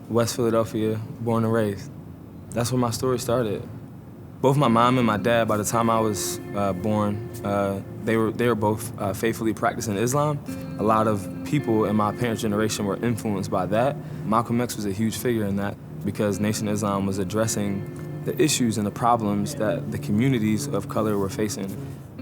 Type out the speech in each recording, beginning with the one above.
West Philadelphia, born and raised. That's where my story started. Both my mom and my dad, by the time I was born, they were both faithfully practicing Islam. A lot of people in my parents' generation were influenced by that. Malcolm X was a huge figure in that because Nation of Islam was addressing the issues and the problems that the communities of color were facing.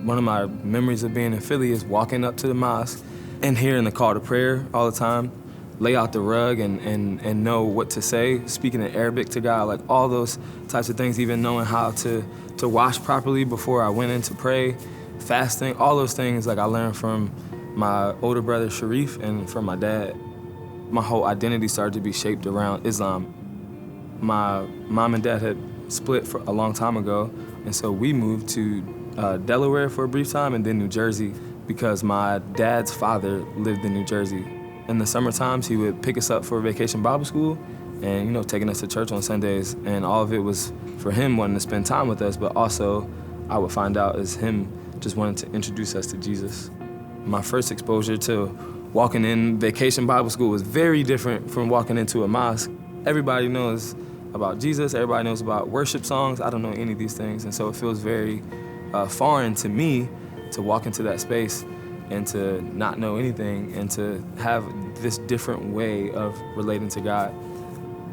One of my memories of being in Philly is walking up to the mosque and hearing the call to prayer all the time, lay out the rug and know what to say, speaking in Arabic to God, like all those types of things, even knowing how to wash properly before I went in to pray, fasting, all those things like I learned from my older brother Sharif and from my dad. My whole identity started to be shaped around Islam. My mom and dad had split for a long time ago, and so we moved to Delaware for a brief time and then New Jersey because my dad's father lived in New Jersey. In the summer times, he would pick us up for vacation Bible school and, you know, taking us to church on Sundays. And all of it was for him wanting to spend time with us, but also I would find out as him just wanting to introduce us to Jesus. My first exposure to walking in vacation Bible school was very different from walking into a mosque. Everybody knows about Jesus, everybody knows about worship songs. I don't know any of these things, and so it feels very foreign to me to walk into that space and to not know anything and to have this different way of relating to God.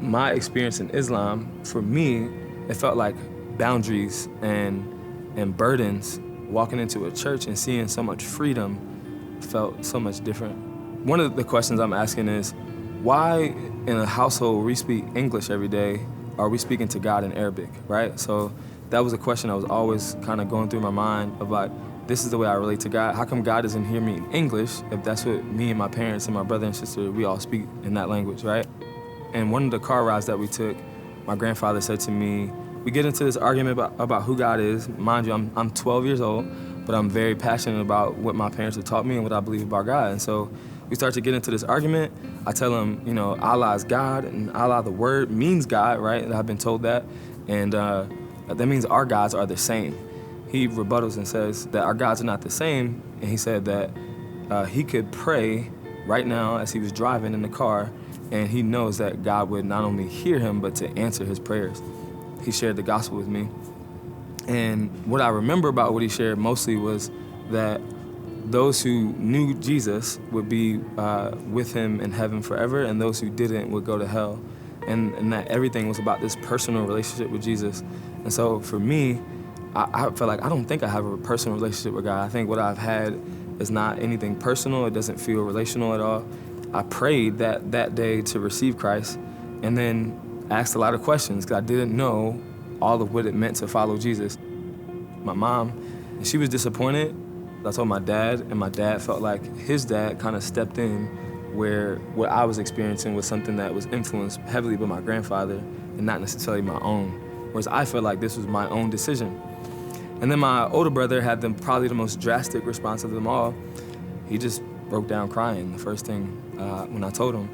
My experience in Islam, for me, it felt like boundaries and burdens. Walking into a church and seeing so much freedom felt so much different. One of the questions I'm asking is, why in a household where we speak English every day are we speaking to God in Arabic, right? So that was a question I was always kind of going through my mind of like, this is the way I relate to God. How come God doesn't hear me in English if that's what me and my parents and my brother and sister, we all speak in that language, right? And one of the car rides that we took, my grandfather said to me, we get into this argument about who God is. Mind you, I'm 12 years old, but I'm very passionate about what my parents have taught me and what I believe about God. And so we start to get into this argument. I tell him, you know, Allah is God, and Allah, the word, means God, right? And I've been told that. And that means our gods are the same. He rebuttals and says that our gods are not the same. And he said that he could pray right now as he was driving in the car, and he knows that God would not only hear him, but to answer his prayers. He shared the gospel with me. And what I remember about what he shared mostly was that those who knew Jesus would be with him in heaven forever, and those who didn't would go to hell. And that everything was about this personal relationship with Jesus. And so for me, I feel like I don't think I have a personal relationship with God. I think what I've had is not anything personal. It doesn't feel relational at all. I prayed that day to receive Christ and then asked a lot of questions because I didn't know all of what it meant to follow Jesus. My mom, she was disappointed. I told my dad, and my dad felt like his dad kind of stepped in where what I was experiencing was something that was influenced heavily by my grandfather and not necessarily my own. Whereas I felt like this was my own decision. And then my older brother had probably the most drastic response of them all. He just broke down crying the first thing when I told him.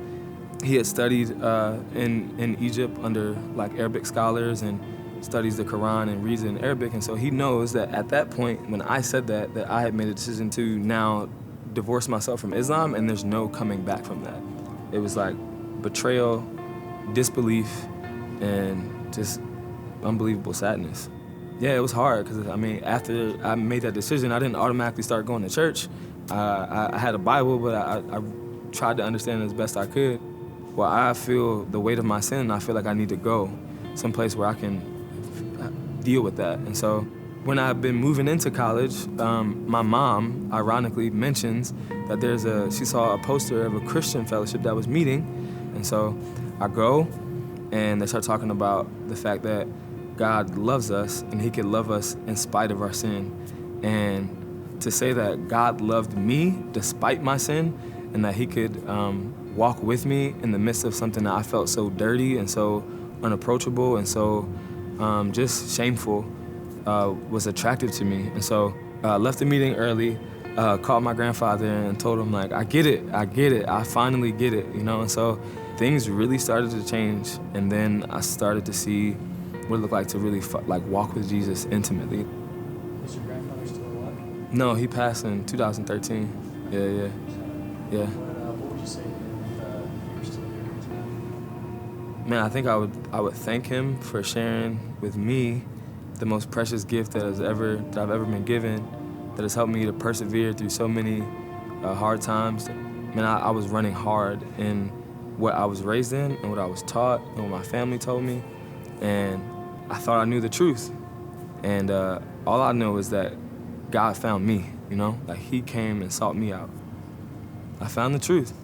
He had studied in Egypt under like Arabic scholars and studies the Quran and reads it in Arabic, and so he knows that at that point when I said that I had made a decision to now divorce myself from Islam, and there's no coming back from that. It was like betrayal, disbelief, and just unbelievable sadness. Yeah, it was hard because I mean, after I made that decision, I didn't automatically start going to church. I had a Bible, but I tried to understand it as best I could. Well, I feel the weight of my sin, and I feel like I need to go someplace where I can deal with that. And so when I've been moving into college, my mom ironically mentions that she saw a poster of a Christian fellowship that was meeting. And so I go and they start talking about the fact that God loves us and he could love us in spite of our sin. And to say that God loved me despite my sin and that he could walk with me in the midst of something that I felt so dirty and so unapproachable and so just shameful was attractive to me. And so I left the meeting early, called my grandfather and told him, like, I get it, I finally get it, you know? And so things really started to change, and then I started to see what it looked like to really walk with Jesus intimately. Is your grandfather still alive? No, he passed in 2013. Yeah. What would you say to him if you were still here Man, I think I would thank him for sharing with me the most precious gift that I've ever been given, that has helped me to persevere through so many hard times. Man, I was running hard in what I was raised in and what I was taught and what my family told me, and I thought I knew the truth. And all I know is that God found me, you know? Like, he came and sought me out. I found the truth.